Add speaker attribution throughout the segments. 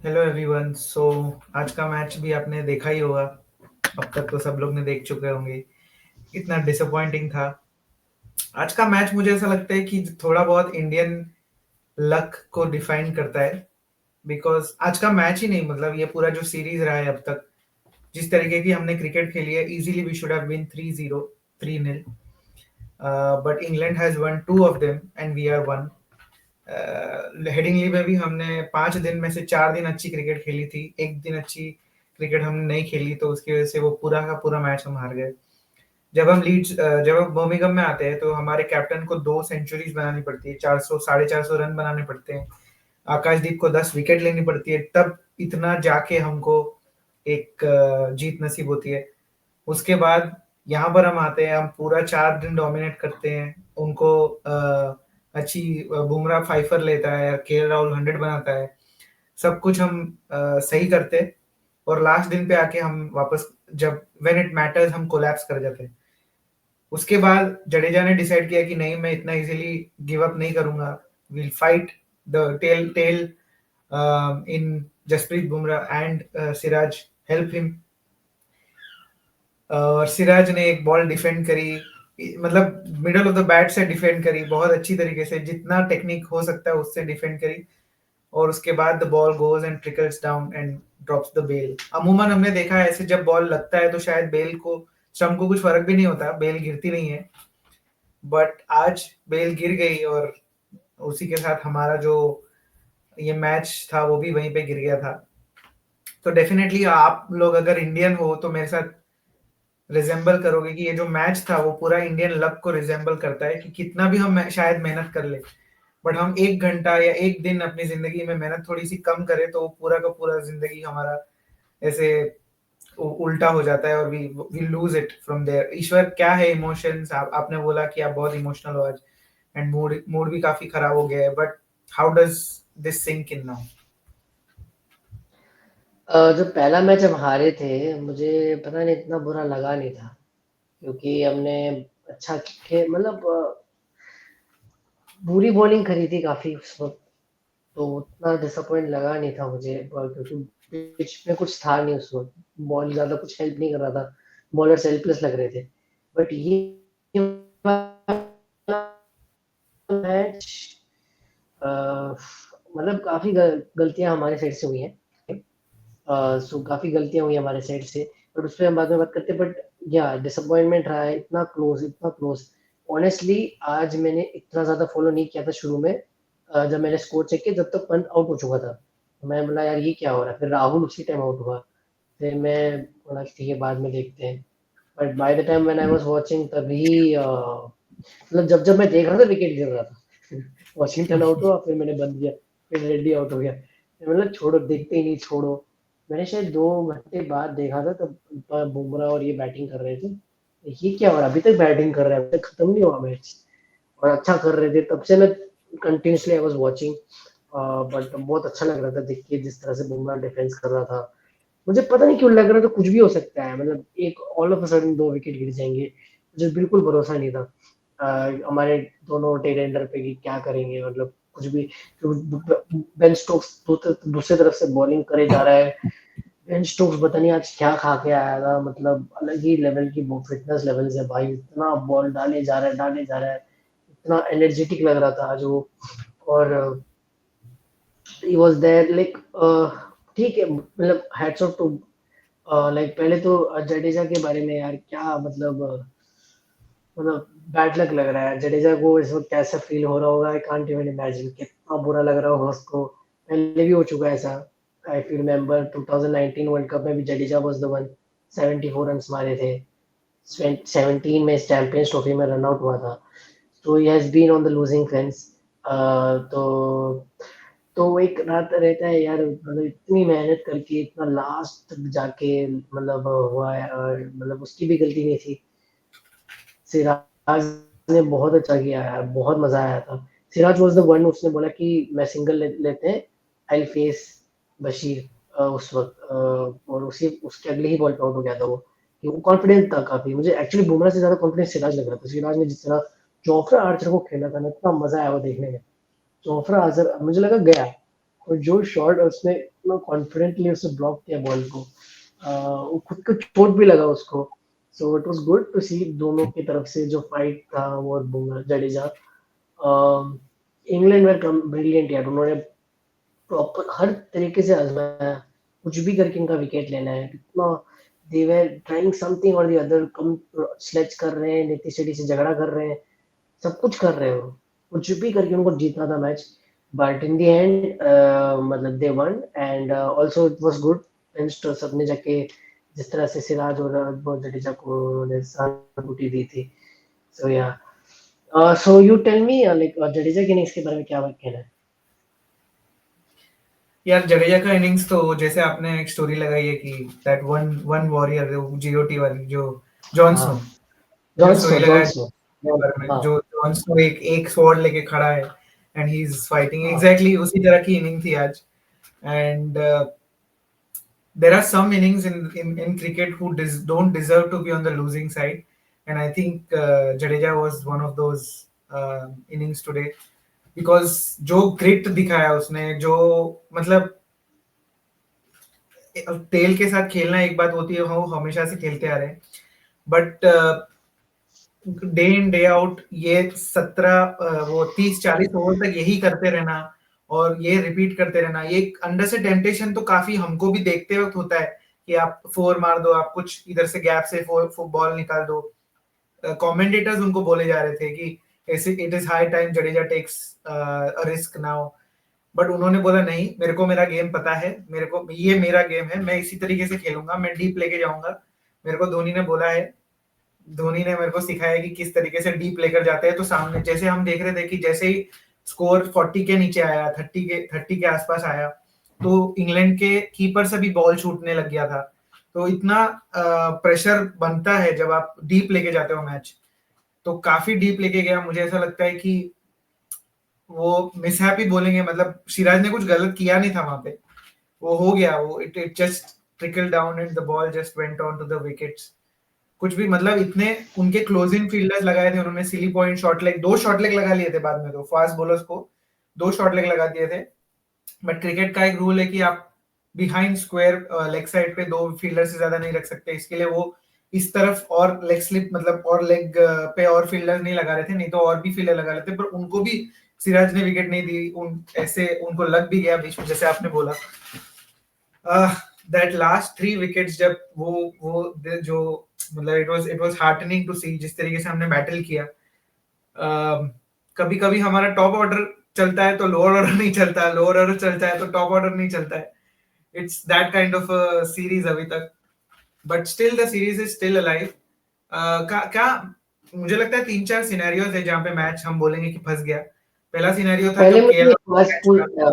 Speaker 1: Hello everyone. आज का match भी आपने देखा ही होगा। अब तक तो सब लोग ने देख चुके होंगे। इतना डिसअपॉइंटिंग था आज का मैच। मुझे ऐसा लगता है कि थोड़ा बहुत इंडियन लक को डिफाइन करता है। बिकॉज आज का मैच ही नहीं, मतलब ये पूरा जो सीरीज रहा है अब तक, जिस तरीके की हमने क्रिकेट खेली है, easily we should have been 3-0, 3-0, but England has one two of them and we are one. Headingley में भी हमने 5 दिन में से 4 दिन अच्छी क्रिकेट खेली थी, एक दिन अच्छी क्रिकेट हमने नहीं खेली, तो उसकी वजह से वो पूरा का पूरा मैच हम हार गए। जब हम बर्मिंघम में आते हैं तो हमारे कैप्टन को 2 सेंचुरीज बनानी पड़ती है, 400 450 रन बनाने पड़ते हैं, आकाशदीप को 10 विकेट लेनी पड़ती है, तब इतना जाके हमको एक जीत नसीब होती है। उसके बाद यहाँ पर हम आते हैं, हम पूरा 4 दिन डोमिनेट करते हैं उनको। अच्छी बुमराह फाइफर लेता है, के राहुल 100 बनाता है, सब कुछ हम सही करते, और लास्ट दिन पे आके हम वापस, जब व्हेन इट मैटर्स, हम कोलैप्स कर जाते हैं। उसके बाद जडेजा ने डिसाइड किया कि नहीं, मैं इतना इजीली गिव अप नहीं करूंगा, will fight the tail tail in Jasprit Bumrah and Siraj help him. और सिराज ने एक बॉल डिफेंड करी, मतलब मिडल ऑफ द बैट से डिफेंड करी बहुत अच्छी तरीके से, जितना टेक्निक हो सकता है उससे डिफेंड करी। और उसके बाद the ball goes and trickles down and drops the bail. अमूमन हमने देखा है ऐसे, जब बॉल लगता है तो शायद बेल को, स्टम्प को कुछ फर्क भी नहीं होता, बेल गिरती नहीं है। बट आज बेल गिर गई, और उसी के साथ हमारा जो ये मैच था वो भी वहीं पे गिर गया था। तो डेफिनेटली आप लोग अगर इंडियन हो तो मेरे साथ रिजेंबल करोगे कि ये जो मैच था वो पूरा इंडियन लक को रिजेंबल करता है, कि कितना भी हम शायद मेहनत कर ले, बट हम 1 घंटा या एक दिन अपनी जिंदगी में मेहनत थोड़ी सी कम करें तो वो पूरा का पूरा जिंदगी हमारा ऐसे उल्टा हो जाता है, और we lose it from there. ईश्वर, क्या है इमोशंस? आपने बोला कि आप बहुत इमोशनल हो आज, एंड मूड मूड भी काफी खराब हो गया है, but how does this sink in now?
Speaker 2: जब पहला मैच हम हारे थे, मुझे पता नहीं इतना बुरा लगा नहीं था, क्योंकि हमने अच्छा मतलब बुरी बॉलिंग करी थी काफी उस वक्त। तो उतना डिसअपॉइंट लगा नहीं था मुझे, क्योंकि पिच में कुछ था नहीं उस वक्त। बॉल ज्यादा कुछ हेल्प नहीं कर रहा था, बॉलर्स हेल्पलेस लग रहे थे। बट ये मैच मतलब काफी गलतियां हमारे साइड से हुई हैं। सो काफी गलतियां हुई हमारे साइड से, बट उस पर हम बाद में बात करते हैं। बट या डिसअपॉइंटमेंट रहा है, इतना क्लोज, इतना क्लोज। ऑनेस्टली आज मैंने इतना ज्यादा फॉलो नहीं किया था शुरू में। जब मैंने स्कोर चेक किया जब तक पंत आउट हो चुका था, तो मैं बोला यार ये क्या हो रहा है। फिर राहुल उसी टाइम आउट हुआ, फिर मैं बोला ठीक है बाद में देखते हैं। But by the time when I was watching तभी मतलब जब जब मैं देख रहा था विकेट गिर रहा था। वॉशिंगटन आउट हुआ, फिर मैंने बंद किया, फिर रेड्डी आउट हो गया। मतलब छोड़ो, देखते ही नहीं, छोड़ो। मैंने शायद 2 घंटे बाद देखा था, तब बुमराह और ये बैटिंग कर रहे थे। ये क्या हो रहा है, अभी तक बैटिंग कर रहे हैं, अभी तक खत्म नहीं हुआ मैच, और अच्छा कर रहे थे। तब से मैं continuously I was watching. But बहुत अच्छा लग रहा था देख के, जिस तरह से बुमराह डिफेंस कर रहा था। मुझे पता नहीं क्यों लग रहा था कुछ भी हो सकता है, मतलब एक all of a sudden 2 wicket गिर जाएंगे। मुझे बिल्कुल भरोसा नहीं था हमारे दोनों टेल एंडर पे कि क्या करेंगे, मतलब कुछ भी। बेन स्टोक्स दूसरी तरफ से बॉलिंग करे जा रहा है। बेन स्टोक्स पता नहीं आज क्या खा के आया था, मतलब अलग ही लेवल की फिटनेस लेवल से भाई, इतना बॉल डाले जा रहा है, डाले जा रहा है। इतना एनर्जेटिक लग रहा था आज वो। और ही वाज देयर लाइक, ठीक है, मतलब हैट्स ऑफ टू लाइक। पहले तो जडेजा के बारे में यार क्या मतलब, मतलब बैड लक लग रहा है जडेजा को इस वक्त। कैसा फील हो रहा होगा, आई कांट इवन इमेजिन कितना बुरा लग रहा होगा उसको। पहले भी हो चुका है ऐसा। I feel remember 2019 world cup में भी Jadeja was the one, 74 run मारे थे। 17 में चैंपियंस ट्रॉफी में रन आउट हुआ था। तो he has been on the losing fence. तो एक रात रहता है यार, मतलब इतनी मेहनत करके इतना लास्ट तक जाके मतलब हुआ है, और मतलब उसकी भी गलती नहीं थी। सिराज ने बहुत अच्छा किया यार, बहुत मजा आया था। सिराज वाज द वन, उसने बोला कि मैं सिंगल लेते हैं, आई फेस बशीर। उस वक्त और उसी उसके अगले ही बॉल पे आउट हो गया था वो। कि वो कॉन्फिडेंट था काफी। मुझे एक्चुअली बुमराह से ज्यादा कॉन्फिडेंस सिराज लग रहा था। सिराज ने जिस तरह जोफ्रा आर्चर को खेला था ना, इतना मजा आया वो देखने में। जोफ्रा आर्चर मुझे लगा गया, और जो शॉट उसने इतना कॉन्फिडेंटली उसने ब्लॉक किया बॉल को, वो खुद को चोट भी लगा उसको। So it was good to see दोनों की तरफ से जो फाइट था वो, और Bumrah Jadeja, England were brilliant यार, उन्होंने प्रॉपर हर तरीके से आजमाया, कुछ भी करके इनका विकेट लेना है। इतना दे वर ट्राइंग समथिंग और द अदर, कम स्लेज कर रहे हैं, नीतीश रेड्डी से झगड़ा कर रहे हैं, सब कुछ कर रहे हो, कुछ भी करके उनको जीतना था match. But in the end मतलब they won, and also it was good, सबने जाके जिस तरह से सिराज और जडेजा को उन्होंने सहानुभूति दी थी। So ya, so you tell me like Jadeja के इनिंग्स के बारे में क्या कहना है?
Speaker 1: यार जडेजा का इनिंग्स तो जैसे आपने एक स्टोरी लगाई है कि that one one warrior GOT वाली जो जॉन
Speaker 2: हाँ,
Speaker 1: स्नो, जो
Speaker 2: जॉन
Speaker 1: स्टोरी
Speaker 2: स्नो,
Speaker 1: लगाया के बारे में,
Speaker 2: हाँ,
Speaker 1: जो जॉन स्नो एक स्वॉर्ड लेके खड़ा है एंड ही इज फाइटिंग,
Speaker 2: हाँ,
Speaker 1: एग्जैक्टली उसी तरह की इनिंग थी आज। And there are some innings in cricket who don't deserve to be on the losing side, and I think Jadeja was one of those innings today because जो grit दिखाया उसने, जो मतलब टेल के साथ खेलना एक बात होती है, वो हमेशा से खेलते आ रहे हैं, but day in day out ये 17 वो 30-40 ओवर तक यही करते रहना और ये रिपीट करते रहना, ये अंदर से टेम्पटेशन तो काफी हमको भी देखते वक्त होता है कि आप फोर मार दो, आप कुछ इधर से गैप से फोर बॉल निकाल दो। कमेंटेटर्स उनको बोले जा रहे थे कि ऐसे it is high time Jadeja takes a risk now, but उन्होंने बोला नहीं, मेरे को मेरा गेम पता है, मेरे को ये मेरा गेम है, मैं इसी तरीके से खेलूंगा, मैं डीप लेके जाऊंगा। मेरे को धोनी ने बोला है, धोनी ने मेरे को सिखाया कि किस तरीके से डीप लेकर जाते हैं। तो सामने जैसे हम देख रहे थे कि जैसे ही स्कोर 40 के नीचे आया, 30 के आसपास आया, तो इंग्लैंड के कीपर से भी बॉल छूटने लग गया था। तो इतना प्रेशर बनता है जब आप डीप लेके जाते हो मैच, तो काफी डीप लेके गया। मुझे ऐसा लगता है कि वो मिसहैप ही बोलेंगे, मतलब सिराज ने कुछ गलत किया नहीं था वहां पे, वो हो गया, वो it just trickle down and the ball just went on to the wickets. कुछ भी मतलब इतने उनके क्लोजिंग फील्डर्स लगाए थे उन्होंने, silly point shot leg, 2 shot leg लगा लिए थे बाद में, तो फास्ट बॉलर्स को 2 शॉट लेग लगा दिए थे। बट क्रिकेट का एक रूल है कि आप बिहाइंड स्क्वायर लेग साइड पे 2 फील्डर से ज्यादा नहीं रख सकते, इसके लिए वो इस तरफ और लेग स्लिप मतलब और लेग पे और फील्डर नहीं लगा रहे थे, नहीं तो और भी फील्डर लगा लेते, पर उनको भी सिराज ने विकेट नहीं दी, उन ऐसे उनको लग भी गया बीच में, जैसे आपने बोला। दैट लास्ट 3 विकेट्स जब वो जो मतलब इट वाज हार्टनिंग टू सी जिस तरीके से हमने बैटल किया। कभी कभी हमारा टॉप ऑर्डर चलता है तो लोअर ऑर्डर नहीं चलता, लोअर ऑर्डर चलता है तो टॉप ऑर्डर नहीं चलता है। It's that kind of series अभी तक, but still the series is still alive. क्या मुझे लगता है 3-4 सिनेरियोज है जहां पे मैच हम बोलेंगे कि फंस गया। पहला सिनेरियो था
Speaker 2: पहले
Speaker 1: जब
Speaker 2: मुझे
Speaker 1: केएल
Speaker 2: बस
Speaker 1: मैच
Speaker 2: पूछ
Speaker 1: का।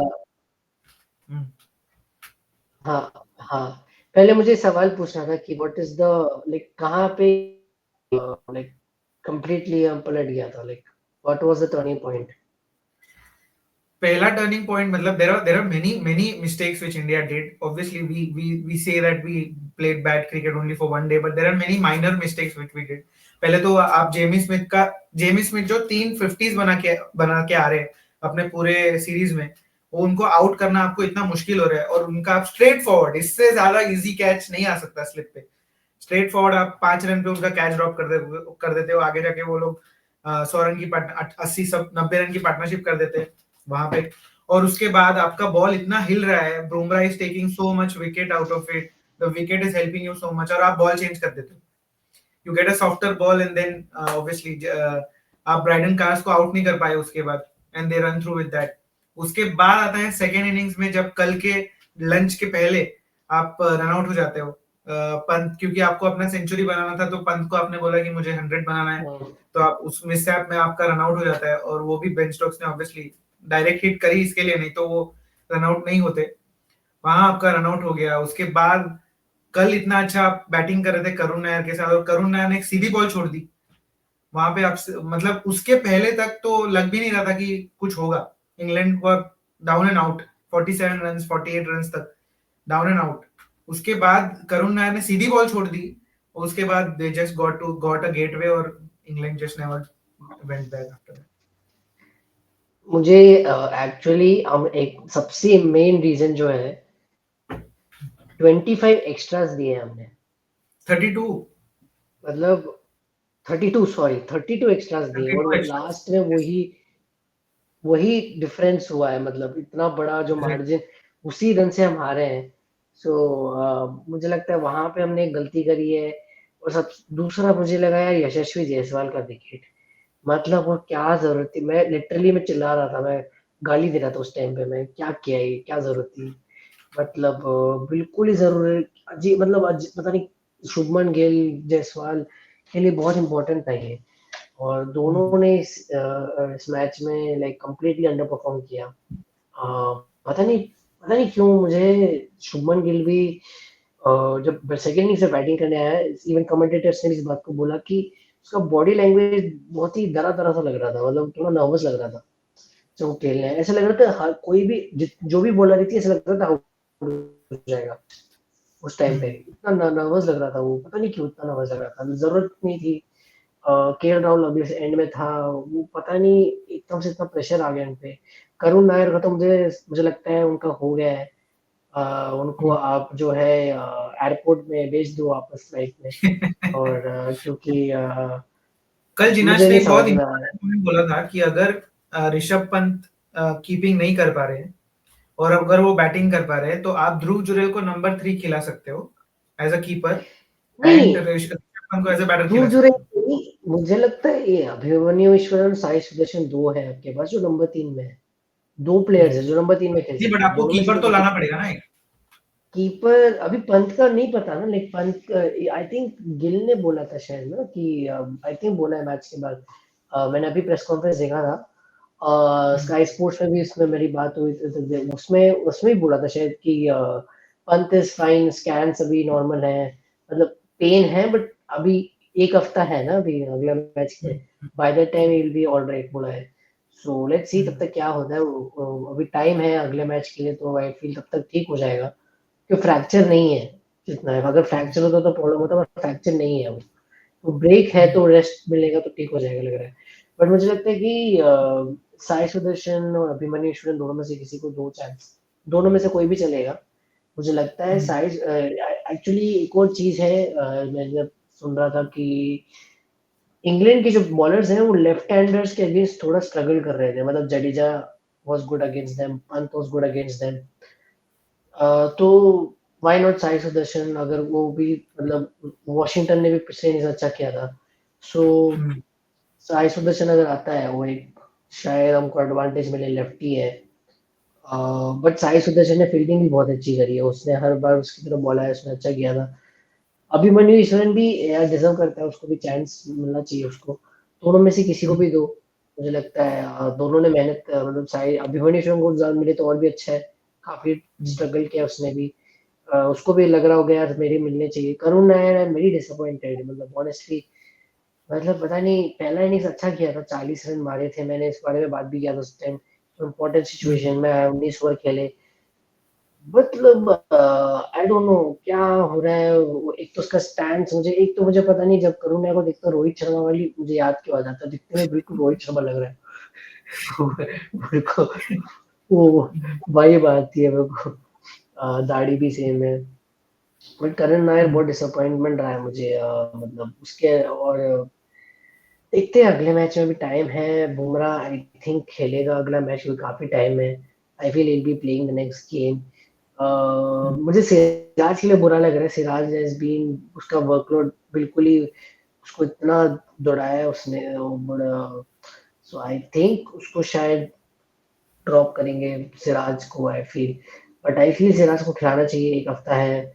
Speaker 2: हाँ, हाँ, पहले मुझे सवाल पूछना था कि व्हाट इज द, लाइक कहाँ पे लाइक कंप्लीटली हम पलट गया था, like what was the turning point?
Speaker 1: पहला टर्निंग पॉइंट मतलब there are many mistakes which India did. Obviously we say that we played bad cricket only for one day, but there are many minor mistakes which we did. पहले तो आप Jamie Smith जो 3 50s बना के आ रहे हैं अपने पूरे सीरीज में, वो उनको आउट करना आपको इतना मुश्किल हो रहा है, और उनका आप स्ट्रेट फॉरवर्ड, इससे ज्यादा इजी कैच नहीं आ सकता स्लिप पे। स्ट्रेट फॉरवर्ड आप 5 रन पे उनका कैच ड्रॉप कर देते हो, आगे जाके वो लोग 100 रन की 80 90 रन की पार्टनरशिप कर देते हैं वहां पे। और उसके बाद आपका बॉल इतना हिल रहा है, Bumrah is taking so much wicket out of it, the wicket is helping you so much, और आप बॉल चेंज कर देते हो, you get a softer ball, and then obviously आप ब्राइडन कार्स को आउट नहीं कर पाए उसके बाद, and they run through with that. उसके बाद आता है सेकेंड इनिंग्स में, जब कल के लंच के पहले आप रन आउट हो जाते हो, पंत, क्योंकि आपको अपना सेंचुरी बनाना था, तो पंत को आपने बोला कि मुझे 100 बनाना है, तो आप उस मिसटैप में आपका रन आउट हो जाता है, और वो भी बेन स्टोक्स ने ऑब्वियसली डायरेक्ट हिट करी इसके लिए, नहीं तो वो रन आउट नहीं होते। वहां आपका रन आउट हो गया। उसके बाद कल इतना अच्छा बैटिंग कर रहे थे करुण नायर के साथ, और करुण नायर ने एक सीधी बॉल छोड़ दी वहां पे, आप मतलब उसके पहले तक तो लग भी नहीं रहा था कि कुछ होगा। इंग्लैंड को down and out, 47 run 48 run तक डाउन एंड आउट। उसके बाद करुण नायर ने सीधी बॉल छोड़ दी, और उसके बाद they just got a getaway, और England just never went back after that.
Speaker 2: मुझे एक्चुअली हम एक सबसे मेन रीज़न जो है 25 एक्स्ट्रास दिए हमने।
Speaker 1: 32
Speaker 2: मतलब 32 सॉरी 32 एक्स्ट्रास दिए और
Speaker 1: 32
Speaker 2: वो
Speaker 1: एक्स्ट्रा।
Speaker 2: लास्ट में वही डिफरेंस हुआ है, मतलब इतना बड़ा जो मार्जिन उसी रन से हम हारे हैं। सो मुझे लगता है वहां पे हमने एक गलती करी है। और सब दूसरा मुझे लगा यार यशस्वी जायसवाल का विकेट, मतलब वो क्या जरूरत थी, मैं चिल्ला रहा था, मैं गाली दे रहा था उस टाइम पे, मैं क्या किया ये, क्या जरूरत थी, मतलब बिल्कुल ही जरूरी अजीब, मतलब पता नहीं, शुभमन गिल जायसवाल के लिए बहुत इंपॉर्टेंट था ये। और दोनों ने इस मैच में लाइक कंप्लीटली अंडर परफॉर्म किया। पता नहीं, पता नहीं क्यों मुझे शुभमन गिल भी जब सेकेंड इनिंग से बैटिंग करने आया, इवन कमेंटेटर्स ने भी इस बात को बोला कि उसका बॉडी लैंग्वेज बहुत ही डरा डरा सा लग रहा था, मतलब थोड़ा नर्वस लग रहा था जब वो खेल रहे हैं। ऐसा लग रहा था हर कोई भी जो भी बॉलर थी ऐसा लग रहा था आउट हो जाएगा उस टाइम पे, इतना नर्वस लग रहा था वो, पता नहीं क्यों इतना नर्वस लग रहा था, जरूरत नहीं थी। केएल राहुल अगले से एंड में था, वो पता नहीं एकदम से इतना प्रेशर आ गया उन पे। करुण नायर का तो मुझे मुझे लगता है उनका हो गया है। उनको आप जो है एयरपोर्ट में भेज दो वापस फ्लाइट में। और क्योंकि
Speaker 1: कल जिनाश
Speaker 2: मुझे
Speaker 1: ने
Speaker 2: नहीं
Speaker 1: एक बहुत
Speaker 2: समझ में आया।
Speaker 1: इंपॉर्टेंट पॉइंट बोला था कि अगर ऋषभ पंत कीपिंग नहीं कर पा रहे हैं और अगर वो बैटिंग कर पा रहे हैं तो आप ध्रुव जुरेल को नंबर 3 खिला सकते हो एज अ कीपर, एंड
Speaker 2: नहीं,
Speaker 1: ऋषभ पंत को एज अ बैटर
Speaker 2: ध्रुव
Speaker 1: खिला
Speaker 2: जुरैल
Speaker 1: सकते हो।
Speaker 2: नहीं, मुझे लगता है ये अभिमन्यु ईश्वरन, साई सुदर्शन दो है आपके पास जो नंबर 3 में है। दो प्लेयर्स है जो नंबर 3 में खेल
Speaker 1: नहीं, बट
Speaker 2: सकते हैं,
Speaker 1: आपको
Speaker 2: दोनों में से
Speaker 1: कीपर तो
Speaker 2: किसी को।
Speaker 1: लाना पड़ेगा ना एक।
Speaker 2: कीपर अभी पंत का नहीं पता ना, like Pant I think Gill ने बोला था शायद ना कि आई थिंक बोला है मैच के बाद। मैंने अभी प्रेस कॉन्फ्रेंस देखा था,
Speaker 1: हम्म,
Speaker 2: स्काई स्पोर्ट्स में भी उसमें मेरी बात हुई थी, तो उसमें उसमें ही बोला था शायद कि पंत इज फाइन, स्कैन्स अभी नॉर्मल है, मतलब पेन है बट अभी एक हफ्ता है ना अभी अगला मैच के लिए,
Speaker 1: hmm,
Speaker 2: by that time he will be all right बोला है। सो लेट्स सी तब
Speaker 1: हम्म,
Speaker 2: तक क्या होता है, अभी टाइम है अगले मैच के लिए, तो आई फील तब तक ठीक हो जाएगा। कि फ्रैक्चर नहीं है जितना है, अगर फ्रैक्चर होता तो प्रॉब्लम होता, बट फ्रैक्चर नहीं है वो, तो ब्रेक है
Speaker 1: हम्म,
Speaker 2: तो रेस्ट मिलेगा तो ठीक हो जाएगा लग रहा है। बट मुझे लगता है कि साई सुदर्शन और अभिमन्यु ईश्वरन दोनों में से किसी को दो चांस, दोनों में से कोई भी चलेगा। मुझे लगता है
Speaker 1: हम्म,
Speaker 2: साई एक्चुअली एक और चीज है, मैं जब सुन रहा था कि इंग्लैंड के जो बॉलर्स हैं वो लेफ्ट हैंडर्स के अगेंस्ट थोड़ा स्ट्रगल कर रहे थे, मतलब Jadeja was good against them, Pant was good against them. तो व्हाई नॉट साई सुदर्शन, अगर वो भी, मतलब वॉशिंगटन ने भी पिछले इनिंग्स अच्छा किया था। सो
Speaker 1: हम्म,
Speaker 2: साई सुदर्शन अगर आता है वो एक शायद हमको एडवांटेज मिले, लेफ्टी है। बट साई सुदर्शन ने फील्डिंग भी बहुत अच्छी करी है, उसने हर बार उसकी तरफ बॉल आया उसने अच्छा किया था। अभिमन्यु ईश्वरन भी यार डिजर्व करता है, उसको भी चांस मिलना चाहिए उसको, दोनों में से किसी को
Speaker 1: हम्म,
Speaker 2: भी दो। मुझे लगता है दोनों ने मेहनत मतलब साई अभिमन्यु ईश्वरन को ज्यादा मिले तो और भी अच्छा है, काफी
Speaker 1: हम्म।
Speaker 2: स्ट्रगल किया उसने भी। उसको भी लग रहा होगा यार मेरी मिलने चाहिए। करुण नायर है मेरी डिसअपॉइंटेड, मतलब ऑनेस्टली, मतलब पता नहीं, पहला इनिंग्स अच्छा किया था, 40 रन मारे थे, मैंने इस बारे में बात भी किया था उस टाइम, इम्पोर्टेंट
Speaker 1: हम्म।
Speaker 2: सिचुएशन में 19 ओवर खेले। मतलब आई डोंट नो क्या हो रहा है, एक तो उसका स्टैंड मुझे, एक तो मुझे पता नहीं, जब करुण नायर को देखता हूँ रोहित शर्मा वाली मुझे याद क्यों आ जाता है, दिखने में बिल्कुल रोहित शर्मा लग रहा है। मेरे को वो वाइब आती है मेरे को, दाढ़ी भी सेम है। बट करण नायर बहुत डिसअपॉइंटमेंट रहा है मुझे, मतलब उसके। और देखते हैं अगले मैच में भी टाइम है, बुमराह आई थिंक खेलेगा अगला मैच भी, काफी टाइम है। I feel will be playing the next game. मुझे सिराज के लिए बुरा लग रहा है, सिराज हैज बीन, उसका वर्कलोड बिल्कुल ही, उसको इतना दौड़ाया है उसने, बड़ा। सो आई थिंक उसको शायद ड्रॉप करेंगे सिराज को, I feel. But I feel Siraj को खिलाना चाहिए, एक हफ्ता है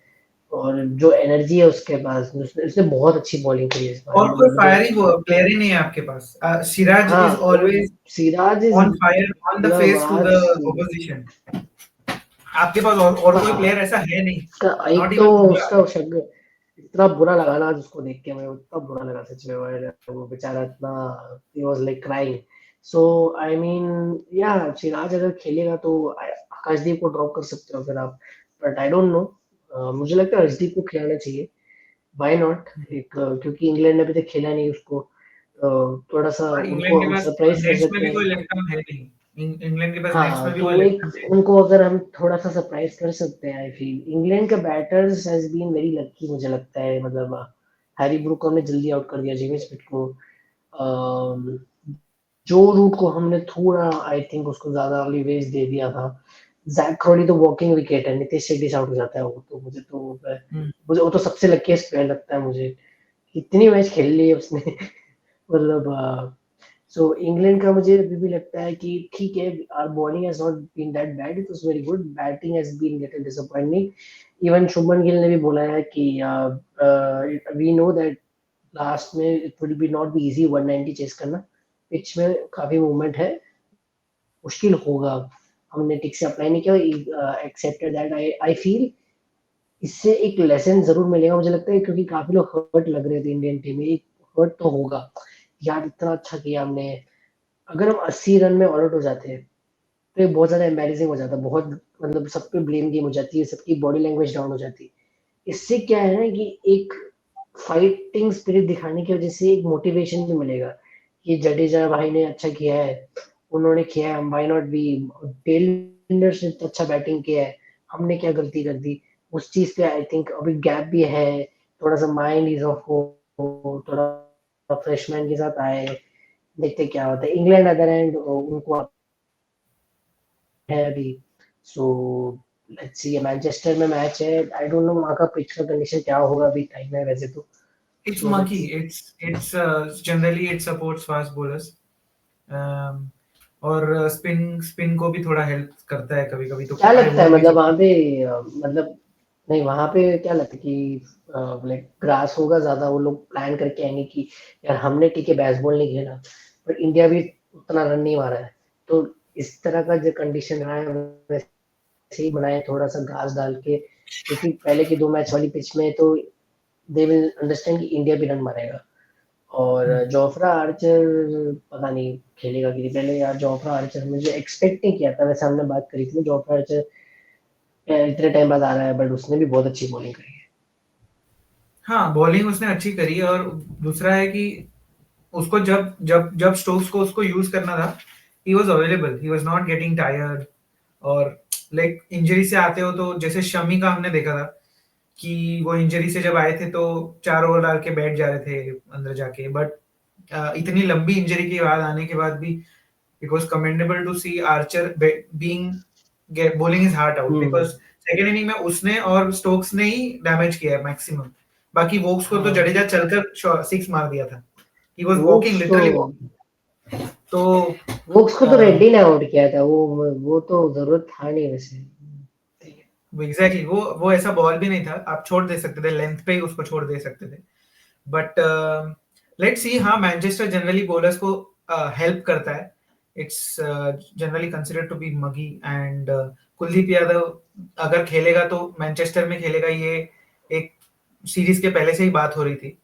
Speaker 2: और जो एनर्जी है उसके पास, उसने उसने बहुत अच्छी बॉलिंग की है इस बार,
Speaker 1: और कोई
Speaker 2: मतलब मुझे
Speaker 1: फायरिंग
Speaker 2: लगता है।
Speaker 1: प्लेयर ही नहीं है आपके पास। सिराज
Speaker 2: हाँ
Speaker 1: इज
Speaker 2: वो
Speaker 1: always
Speaker 2: Siraj is,
Speaker 1: on fire, on the
Speaker 2: मतलब
Speaker 1: फेस टू द
Speaker 2: आज,
Speaker 1: ऑपोजिशन। आपके पास और कोई
Speaker 2: हाँ
Speaker 1: प्लेयर ऐसा है नहीं,
Speaker 2: उसका
Speaker 1: नॉट
Speaker 2: एक तो
Speaker 1: इवन बुमराह।
Speaker 2: उसका शक, इतना बुरा लगा ना आज उसको देख के, मैं इतना बुरा लगा सच में, वो बेचारा इतना, he was like crying. So I mean, या सिराज अगर खेलेगा तो आकाशदीप को ड्रॉप कर सकते हो फिर आप, बट आई डोंट नो, मुझे लगता है अर्शदीप को खिलाना चाहिए, व्हाई नॉट, एक क्योंकि इंग्लैंड ने अभी तक खेला नहीं उसको, थोड़ा सा
Speaker 1: और इंग्लैंड के
Speaker 2: उनको हम
Speaker 1: पास
Speaker 2: सरप्राइज कर
Speaker 1: नेक्स्ट में
Speaker 2: सकते
Speaker 1: भी कोई
Speaker 2: हैं।
Speaker 1: लेफ्ट आर्म है नहीं। इंग्लैंड के पास नेक्स्ट में
Speaker 2: हाँ,
Speaker 1: भी वो
Speaker 2: तो एक
Speaker 1: लेफ्ट है।
Speaker 2: उनको अगर हम थोड़ा-सा सरप्राइज़ कर सकते हैं आई फ़ील। इंग्लैंड का batters has been very lucky मुझे लगता है मतलब हैरी ब्रूक को हमने जल्दी आउट कर दिया, जेमी स्मिथ को अम, जो रूट को हमने थोड़ा आई थिंक उसको ज़्यादा लीवरेज दे दिया था। ज़ैक क्रॉली तो वॉकिंग विकेट है, नितीश रेड्डी से आउट हो जाता है वो तो
Speaker 1: हम्म।
Speaker 2: मुझे वो तो सबसे लकीएस्ट प्लेयर लगता है मुझे। कितनी मैच खेल ली है उसने मतलब सो इंग्लैंड का मुझे अभी भी लगता है कि ठीक है our bowling has not been that bad it was very good batting has been little disappointing even Shubman Gill ने भी बोला है कि वी नो दैट लास्ट में it will be not be easy 190 chase करना पिच में काफी मूवमेंट है मुश्किल होगा हमने ठीक से अप्लाई नहीं किया एक्सेप्टेड दैट आई फील इससे एक लेसन जरूर मिलेगा मुझे लगता है क्योंकि काफी लोग हर्ट लग रहे थे इंडियन टीम में एक हर्ट तो होगा यार इतना अच्छा किया हमने अगर हम 80 रन में ऑल आउट हो जाते हैं तो ये बहुत ज्यादा एम्बैरेसिंग हो जाता बहुत मतलब सब पे ब्लेम गेम हो जाती है सबकी बॉडी लैंग्वेज डाउन हो जाती है इससे क्या है ना कि एक फाइटिंग स्पिरिट दिखाने की वजह से एक मोटिवेशन भी मिलेगा कि जडेजा भाई ने अच्छा किया है उन्होंने किया है व्हाई नॉट बी टेलर ने अच्छा बैटिंग किया है हमने क्या गलती कर दी उस चीज पे आई थिंक अभी गैप भी है थोड़ा सा माइंड इज ऑफ हो थोड़ा फ्रेशमैन के साथ आए देखते क्या होता है इंग्लैंड अदर एंड उनको है अभी सो लेट्स सी मैनचेस्टर में मैच है आई डोंट नो वहाँ का पिच का कंडीशन क्या होगा अभी टाइम है वैसे तो
Speaker 1: It's
Speaker 2: so
Speaker 1: murky.
Speaker 2: Let's see
Speaker 1: It's generally it supports fast bowlers. और स्पिन को भी थोड़ा हेल्प करता है कभी कभी तो
Speaker 2: क्या
Speaker 1: हाई
Speaker 2: लगता है
Speaker 1: बॉल भी
Speaker 2: मतलब
Speaker 1: चलता
Speaker 2: वहाँ पे मतलब नहीं वहाँ पे क्या लगता है कि लाइक ग्रास होगा ज्यादा वो लोग प्लान करके आएंगे कि यार हमने ठीक है बैसबॉल नहीं खेला बट इंडिया भी उतना रन नहीं मारा है तो इस तरह का जो कंडीशन रहा है वैसे ही बनाए थोड़ा सा घास डाल के क्योंकि पहले की 2 मैच वाली पिच में तो दे विल अंडरस्टैंड कि इंडिया भी रन मारेगा और
Speaker 1: है।
Speaker 2: जोफ्रा आर्चर पता नहीं खेलेगा कि नहीं पहले यार जोफ्रा आर्चर मुझे एक्सपेक्ट नहीं किया था वैसे हमने बात करी थी जोफ्रा आर्चर इतने टाइम बाद आ रहा है बट उसने भी बहुत अच्छी बॉलिंग करी है
Speaker 1: हाँ, बॉलिंग उसने अच्छी करी है और दूसरा है कि उसको जब जब जब स्टोक्स को उसको यूज करना था he was available he was not getting tired और लाइक इंजरी से आते हो तो जैसे शमी का हमने देखा था कि वो इंजरी से जब आए थे तो 4 ओवर डाल के बैठ जा रहे थे अंदर जाके बट इतनी लंबी इंजरी के बाद आने के बाद भी it was commendable to see Archer being bowling his heart out
Speaker 2: hmm
Speaker 1: because second inning में उसने और स्टोक्स ने ही डैमेज किया है मैक्सिमम बाकी वोक्स को तो
Speaker 2: हाँ
Speaker 1: जडेजा चलकर 6 मार दिया था ही वाज वॉकिंग
Speaker 2: वोक्स तो
Speaker 1: लिटरली वॉकिंग तो
Speaker 2: वोक्स को तो रेड्डी ने आउट किया था वो तो जरूरत था नहीं वैसे
Speaker 1: एग्जैक्टली वो ऐसा बॉल भी नहीं था आप छोड़ दे सकते थे लेंथ पे ही उसको छोड़ दे सकते थे बट लेट्स सी हाँ मैनचेस्टर जनरली बॉलर्स को हेल्प करता है it's generally considered to be muggy and Kuldeep Yadav अगर खेलेगा तो मैनचेस्टर में खेलेगा ये एक सीरीज के पहले से ही बात हो रही थी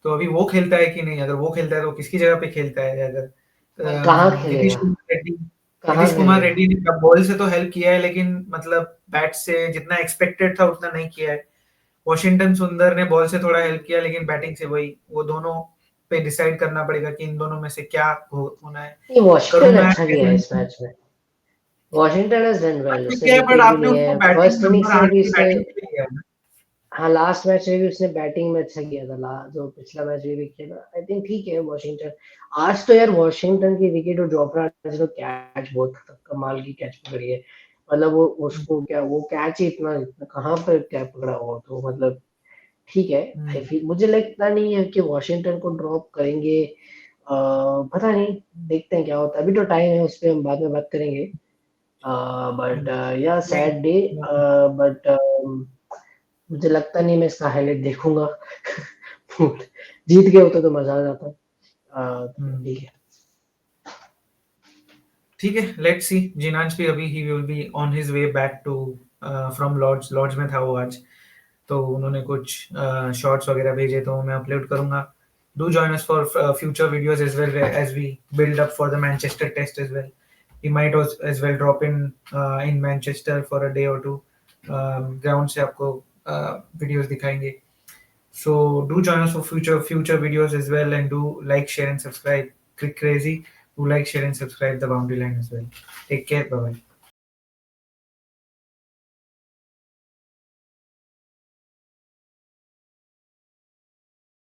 Speaker 1: तो अभी वो खेलता है कि नहीं अगर वो खेलता है तो किसकी जगह पे खेलता है अगर
Speaker 2: कहाँ
Speaker 1: नीतीश
Speaker 2: खेलेगा
Speaker 1: कुमार रेड्डी
Speaker 2: कहाँ
Speaker 1: नीतीश कुमार
Speaker 2: खेलेगा
Speaker 1: रेड्डी ने बॉल से तो हेल्प किया है लेकिन मतलब बैट से जितना एक्सपेक्टेड था उतना नहीं किया है वॉशिंगटन सुंदर ने बॉल से थोड़ा हेल्प किया लेकिन बैटिंग से वही वो दोनों पे डिसाइड करना पड़ेगा कि इन दोनों में से क्या होना है
Speaker 2: नहीं
Speaker 1: करूँ
Speaker 2: वॉशिंगटन
Speaker 1: मैं
Speaker 2: अच्छा किया है इस मैच में वॉशिंगटन हैज डन वेल
Speaker 1: ठीक
Speaker 2: उसने
Speaker 1: है बट
Speaker 2: विकेट भी
Speaker 1: आपने
Speaker 2: लिए
Speaker 1: उसको
Speaker 2: हैं
Speaker 1: बैटिंग
Speaker 2: फर्स्ट
Speaker 1: नंबर
Speaker 2: इनिंग्स में
Speaker 1: 8
Speaker 2: भी
Speaker 1: की
Speaker 2: उसने
Speaker 1: बैटिंग के लिए किया है ना
Speaker 2: हाँ लास्ट मैच में भी उसने बैटिंग में अच्छा किया था जो पिछला मैच में भी किया था आई थिंक ठीक है वॉशिंगटन आज तो यार वॉशिंगटन की विकेट और जोफ्रा ने तो कैच बहुत कमाल की कैच पकड़ी है मतलब वो उसको क्या वो कैच ही इतना कहाँ पर क्या पकड़ा हुआ तो मतलब ठीक है आई
Speaker 1: हम्म,
Speaker 2: फील मुझे लगता नहीं है कि वॉशिंगटन को ड्रॉप करेंगे पता नहीं देखते हैं क्या होता है अभी तो टाइम है उस पर हम बाद में बात करेंगे बट या
Speaker 1: नहीं
Speaker 2: सैड डे बट मुझे लगता नहीं मैं इसका हाईलाइट देखूंगा जीत गए होते तो मजा आ जाता
Speaker 1: हम्म,
Speaker 2: ठीक है
Speaker 1: ठीक है लेट्स सी जिनांश भी अभी ही will be on his way back to from Lord's Lord's में था वो आज तो उन्होंने कुछ शॉर्ट्स वगैरह भेजे तो मैं अपलोड करूंगा do join us for future videos as well as we build up for the Manchester test as well he might as well drop in Manchester for a day or two ground से आपको videos दिखाएंगे so do join us for future videos as well and do like share and subscribe click crazy Do like, share, and subscribe the Boundary Line as well. Take care. Bye bye.